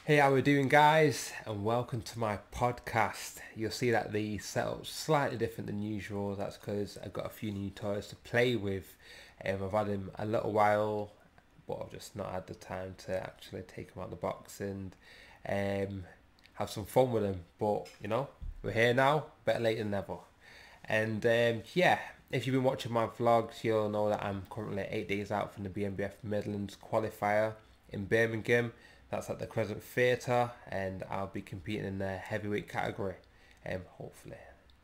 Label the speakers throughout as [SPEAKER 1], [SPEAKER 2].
[SPEAKER 1] Hey, how we doing, guys? And welcome to my podcast. You'll see that the setup's slightly different than usual. That's because I've got a few new toys to play with. I've had them a little while, but I've just not had the time to actually take them out of the box and have some fun with them. But we're here now. Better late than never. And yeah, if you've been watching my vlogs, you'll know that I'm currently 8 days out from the BNBF Midlands qualifier in Birmingham. That's at the Crescent Theatre, and I'll be competing in the heavyweight category. Hopefully,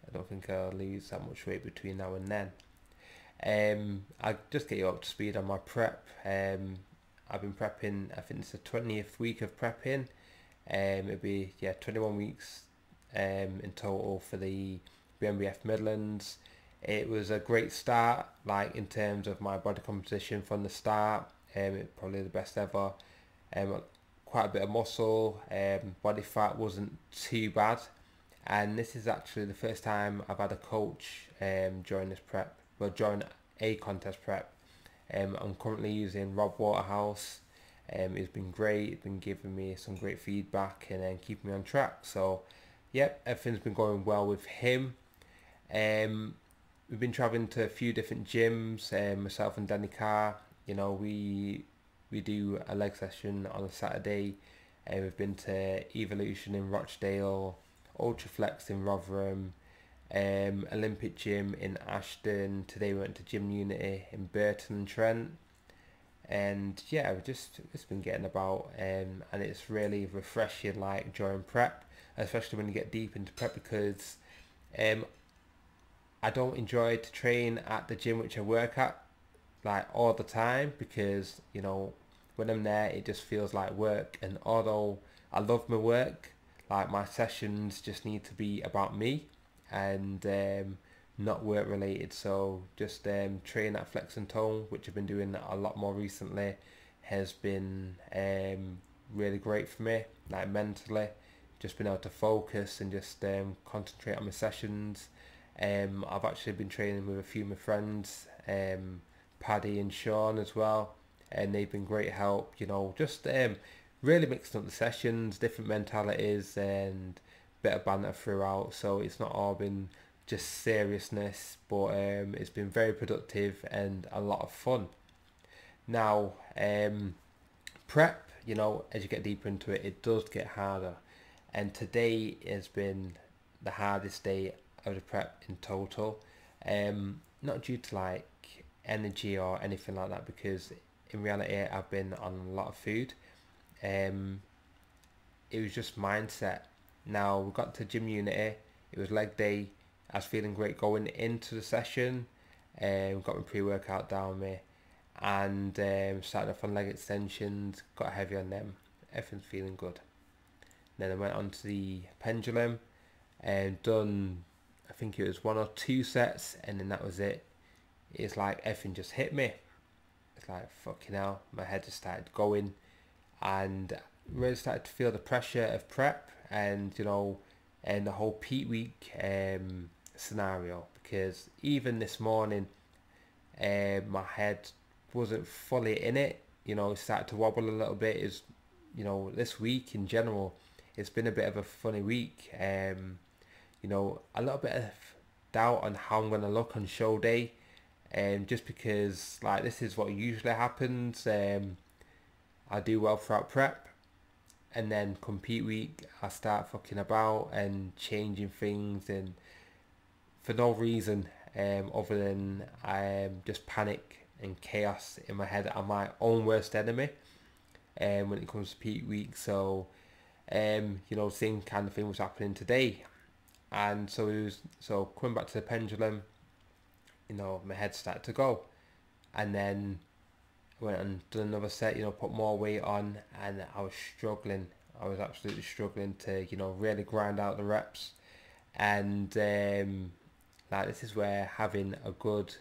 [SPEAKER 1] I don't think I'll lose that much weight between now and then. I'll just get you up to speed on my prep. I've been prepping. I think it's the 20th week of prepping. It'll be 21 weeks in total for the BNBF Midlands. It was a great start, like in terms of my body composition from the start. Probably the best ever. Quite a bit of muscle, body fat wasn't too bad, and this is actually the first time I've had a coach during this prep, well, during a contest prep. I'm currently using Rob Waterhouse. He's been great. He's been giving me some great feedback and then keeping me on track. So yep, everything's been going well with him. We've been traveling to a few different gyms, myself and Danny Carr. We do a leg session on a Saturday. We've been to Evolution in Rochdale, Ultraflex in Rotherham, Olympic Gym in Ashton. Today we went to Gym Unity in Burton and Trent. And yeah, we've just been getting about, and it's really refreshing, like during prep, especially when you get deep into prep, because I don't enjoy to train at the gym which I work at like all the time, because when I'm there it just feels like work, and although I love my work, like my sessions just need to be about me and not work related. So just training at Flex and Tone, which I've been doing a lot more recently, has been really great for me, like mentally, just been able to focus and just concentrate on my sessions. I've actually been training with a few of my friends, Paddy and Sean as well, and they've been great help. Just really mixing up the sessions, different mentalities, and bit of banter throughout. So it's not all been just seriousness, but it's been very productive and a lot of fun. Now, prep, as you get deeper into it, it does get harder, and today has been the hardest day of the prep in total. Not due to like energy or anything like that, because in reality I've been on a lot of food. It was just mindset. Now we got to Gym Unity, it was leg day. I was feeling great going into the session. Got my pre-workout down me, and started off on leg extensions, got heavy on them, everything's feeling good. Then I went on to the pendulum and done, I think it was 1 or 2 sets, and then that was it. It's like everything just hit me. It's like fucking hell, my head just started going, and really started to feel the pressure of prep, and and the whole peak week scenario, because even this morning my head wasn't fully in it. It started to wobble a little bit. Is this week in general, it's been a bit of a funny week. A little bit of doubt on how I'm gonna look on show day, just because like this is what usually happens. I do well throughout prep, and then compete week I start fucking about and changing things, and for no reason other than just panic and chaos in my head. I'm my own worst enemy when it comes to peak week. So same kind of thing was happening today, and so coming back to the pendulum, my head started to go, and then I went and done another set, put more weight on, and I was struggling. I was absolutely struggling to, really grind out the reps. And like this is where having a good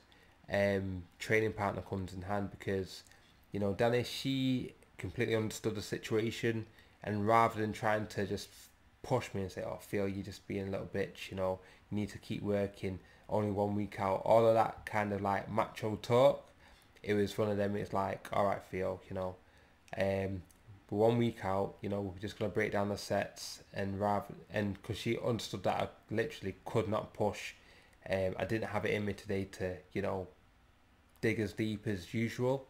[SPEAKER 1] training partner comes in hand, because, Danny, she completely understood the situation, and rather than trying to just push me and say, oh, Phil, you're just being a little bitch, you need to keep working, only 1 week out, all of that kind of like macho talk, it was one of them. It's like, all right, Phil, But 1 week out, you know, we're just gonna break down the sets, and because she understood that I literally could not push, I didn't have it in me today to, you know, dig as deep as usual.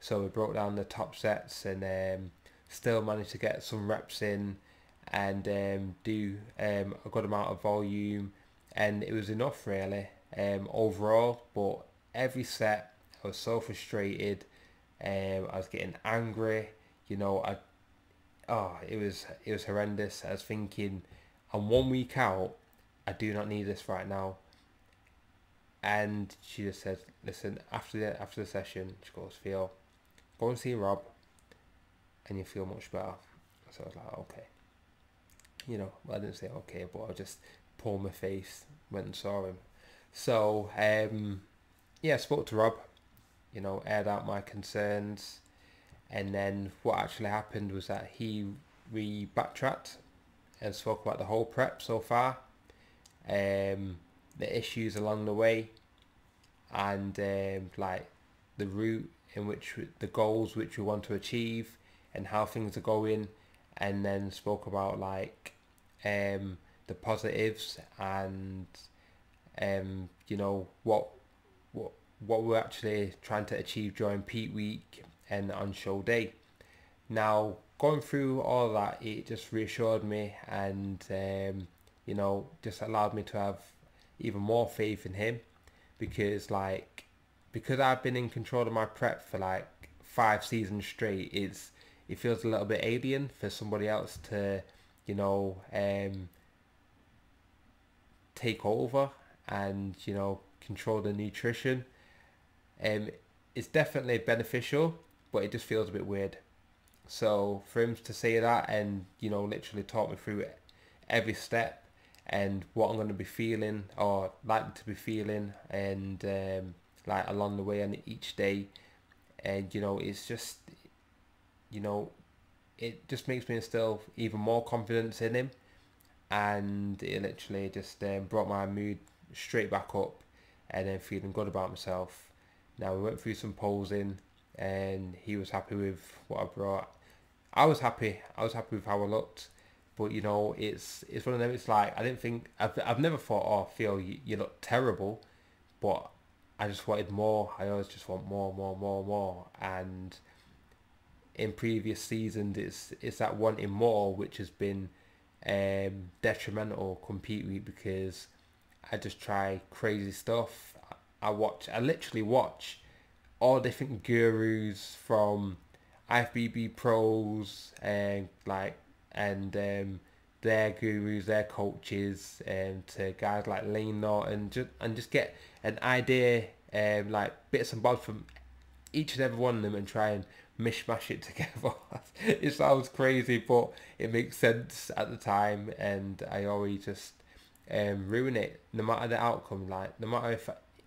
[SPEAKER 1] So we broke down the top sets and still managed to get some reps in and do a good amount of volume, and it was enough really overall. But every set I was so frustrated. I was getting angry. You know, it was horrendous. I was thinking, I'm 1 week out. I do not need this right now. And she just said, listen, after the session, she goes, Theo, go and see Rob, and you feel much better. So I was like, okay. You know, I didn't say okay, but I just pulled my face, went and saw him. So yeah, I spoke to Rob. You know, aired out my concerns, and then what actually happened was that we backtracked and spoke about the whole prep so far, the issues along the way, and like the route in which the goals which we want to achieve and how things are going, and then spoke about like the positives and you know what we're actually trying to achieve during peak week and on show day. Now, going through all that, it just reassured me, and you know, just allowed me to have even more faith in him, because I've been in control of my prep for like 5 seasons straight. It feels a little bit alien for somebody else to, you know, take over and, you know, control the nutrition. It's definitely beneficial, but it just feels a bit weird. So for him to say that and, you know, literally talk me through every step and what I'm going to be feeling or likely to be feeling, and like along the way and each day, and you know, it's just, you know, it just makes me instill even more confidence in him, and it literally just brought my mood straight back up, and then feeling good about myself. Now we went through some posing, and he was happy with what I brought. I was happy with how I looked, but you know, it's one of them. It's like, I didn't think, I've never thought, oh Phil, you look terrible, but I just wanted more. I always just want more, and in previous seasons, it's that wanting more which has been detrimental compete week, because I just try crazy stuff. I literally watch all different gurus, from IFBB pros and their gurus, their coaches, to guys like Lane Norton, just get an idea, like bits and bobs from each and every one of them, and try and mishmash it together. It sounds crazy, but it makes sense at the time, and I always just ruin it, no matter the outcome. Like, no matter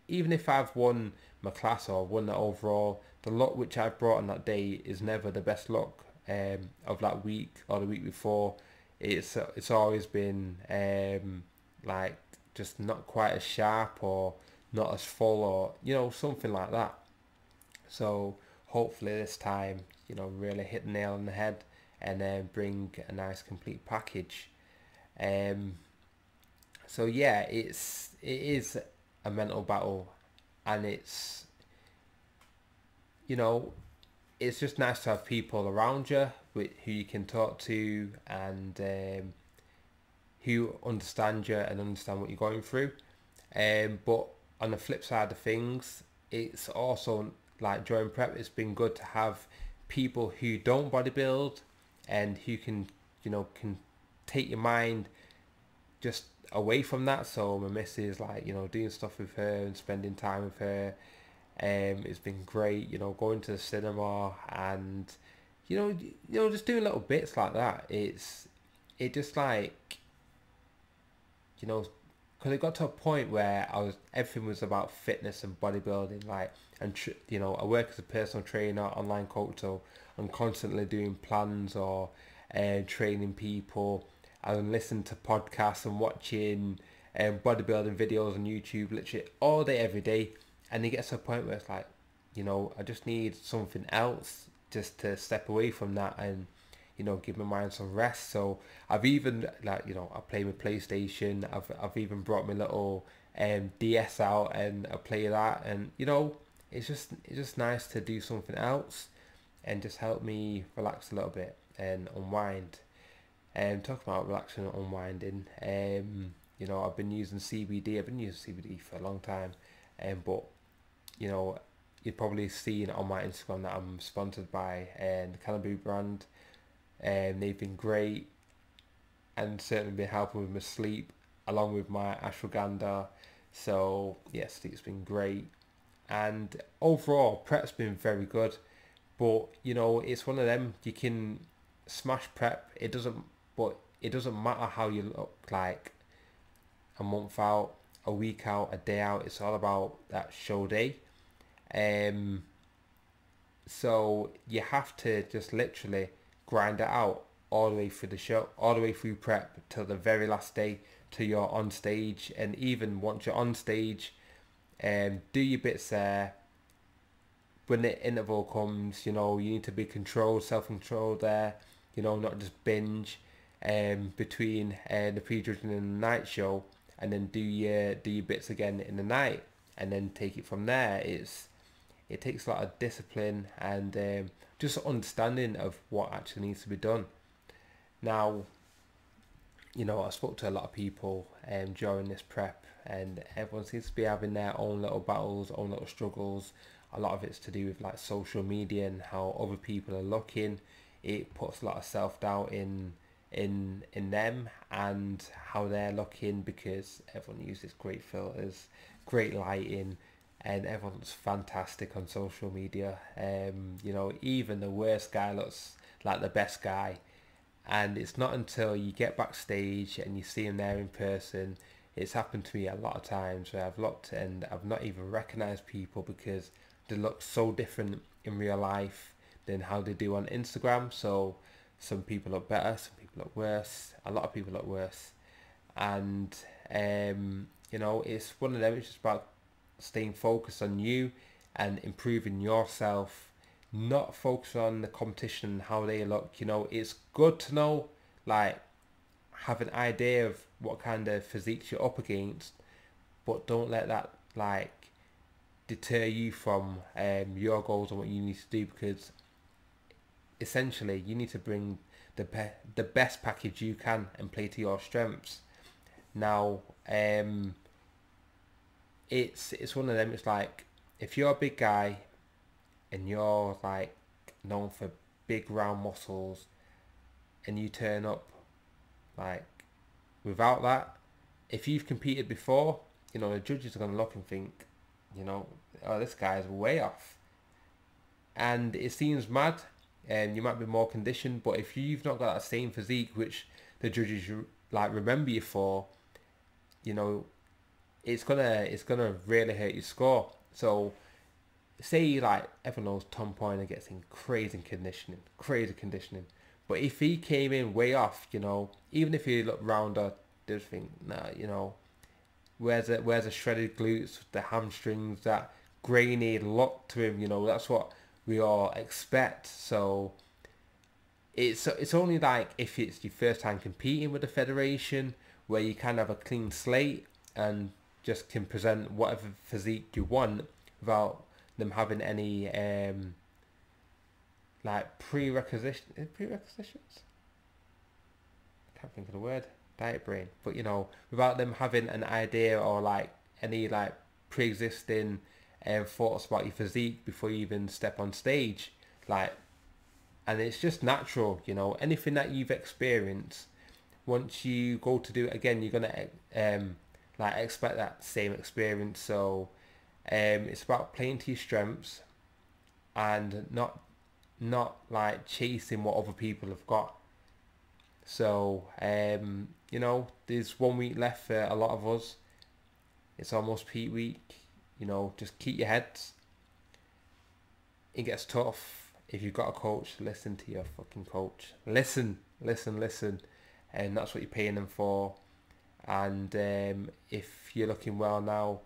[SPEAKER 1] even if I've won my class or won the overall, the luck which I've brought on that day is never the best luck of that week or the week before. It's always been like just not quite as sharp, or not as full, or you know, something like that. So hopefully this time, you know, really hit the nail on the head, and then bring a nice complete package. So yeah, it is a mental battle, and it's, you know, it's just nice to have people around you who you can talk to, and who understand you and understand what you're going through. But on the flip side of things, it's also like during prep, it's been good to have people who don't bodybuild, and who can, you know, can take your mind just away from that. So my missus, like, you know, doing stuff with her and spending time with her, it's been great. You know, going to the cinema, and you know, just doing little bits like that. It just like, you know, because it got to a point where everything was about fitness and bodybuilding, like, and you know, I work as a personal trainer, online coach, so I'm constantly doing plans or training people. I'm listening to podcasts and watching bodybuilding videos on YouTube, literally all day, every day. And it gets to a point where it's like, you know, I just need something else just to step away from that, and give my mind some rest. So I've even, like, I play my PlayStation. I've even brought my little DS out, and I play that, and it's just nice to do something else and just help me relax a little bit and unwind. And talking about relaxing and unwinding, I've been using CBD. I've been using CBD for a long time, but you know, you've probably seen on my Instagram that I'm sponsored by the Cannubu brand, and they've been great and certainly been helping with my sleep along with my ashwagandha. So yes, sleep's been great, and overall prep's been very good. But it's one of them, you can smash prep. But it doesn't matter how you look like a month out, a week out, a day out. It's all about that show day. Um, so you have to just literally grind it out all the way through the show, all the way through prep till the very last day, till you're on stage. And even once you're on stage, do your bits there. When the interval comes, you need to be controlled, self-controlled there. Not just binge between the pre-judging and the night show, and then do your bits again in the night, and then take it from there. It takes a lot of discipline and just understanding of what actually needs to be done. Now, I spoke to a lot of people during this prep, and everyone seems to be having their own little battles, own little struggles. A lot of it's to do with like social media and how other people are looking. It puts a lot of self-doubt in them and how they're looking, because everyone uses great filters, great lighting, and everyone's fantastic on social media. Even the worst guy looks like the best guy. And it's not until you get backstage and you see him there in person. It's happened to me a lot of times where I've looked and I've not even recognized people because they look so different in real life than how they do on Instagram. So some people look better, some people look worse, a lot of people look worse. And it's one of them. It's just about staying focused on you and improving yourself, not focus on the competition and how they look. It's good to know, like, have an idea of what kind of physiques you're up against, but don't let that like deter you from your goals and what you need to do, because essentially you need to bring the best package you can and play to your strengths. Now, it's one of them. It's like, if you're a big guy and you're like known for big round muscles, and you turn up like without that, if you've competed before, the judges are going to look and think, oh, this guy's way off. And it seems mad, and you might be more conditioned, but if you've not got that same physique which the judges like remember you for, it's gonna really hurt your score. So say like everyone knows Tom Poyner gets in crazy conditioning, but if he came in way off, even if he looked rounder, they'd think, nah, where's a shredded glutes, the hamstrings, that grainy look to him, that's what we all expect. So it's only like if it's your first time competing with the federation, where you kind of have a clean slate and just can present whatever physique you want without them having any like prerequisitions. I can't think of the word. Diet brain. But without them having an idea or like any like pre-existing thoughts about your physique before you even step on stage, like, and it's just natural. Anything that you've experienced, once you go to do it again, you're gonna like expect that same experience. So it's about playing to your strengths and not like chasing what other people have got. So there's 1 week left for a lot of us. It's almost peak week. Just keep your heads. It gets tough. If you've got a coach, listen to your fucking coach. Listen. And that's what you're paying them for. And if you're looking well now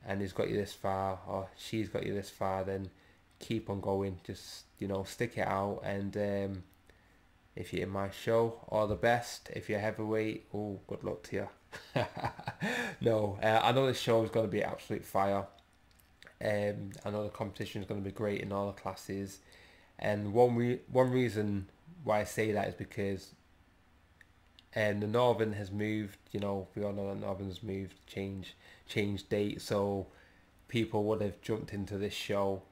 [SPEAKER 1] and he's got you this far, or she's got you this far, then keep on going. Just stick it out, and If you're in my show, all the best. If you're heavyweight, oh, good luck to you. No, I know this show is going to be absolute fire. I know the competition is going to be great in all the classes. And one reason why I say that is because the Northern has moved. You know, we all know that Northern's moved, changed date. So people would have jumped into this show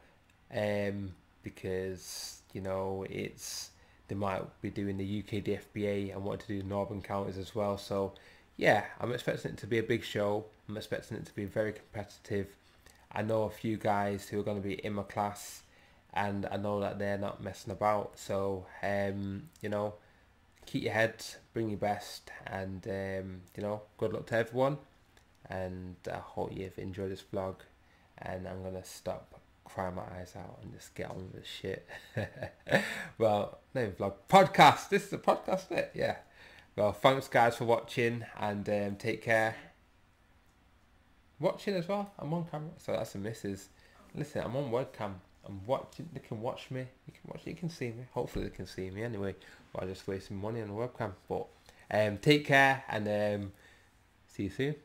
[SPEAKER 1] because, you know, they might be doing the UK DFBA and want to do Northern counties as well. So yeah, I'm expecting it to be a big show. I'm expecting it to be very competitive. I know a few guys who are going to be in my class, and I know that they're not messing about. So you know, keep your head, bring your best, and you know, good luck to everyone. And I hope you've enjoyed this vlog. And I'm gonna stop crying my eyes out and just get on with the shit. Well, not even vlog, podcast. This is a podcast, isn't it? Yeah. Well, thanks guys for watching, and take care. Watching as well. I'm on camera, so that's a missus. Listen, I'm on webcam. I'm watching. They can watch me. You can watch. You can see me. Hopefully, they can see me anyway. But I just wasting money on the webcam. But take care, and see you soon.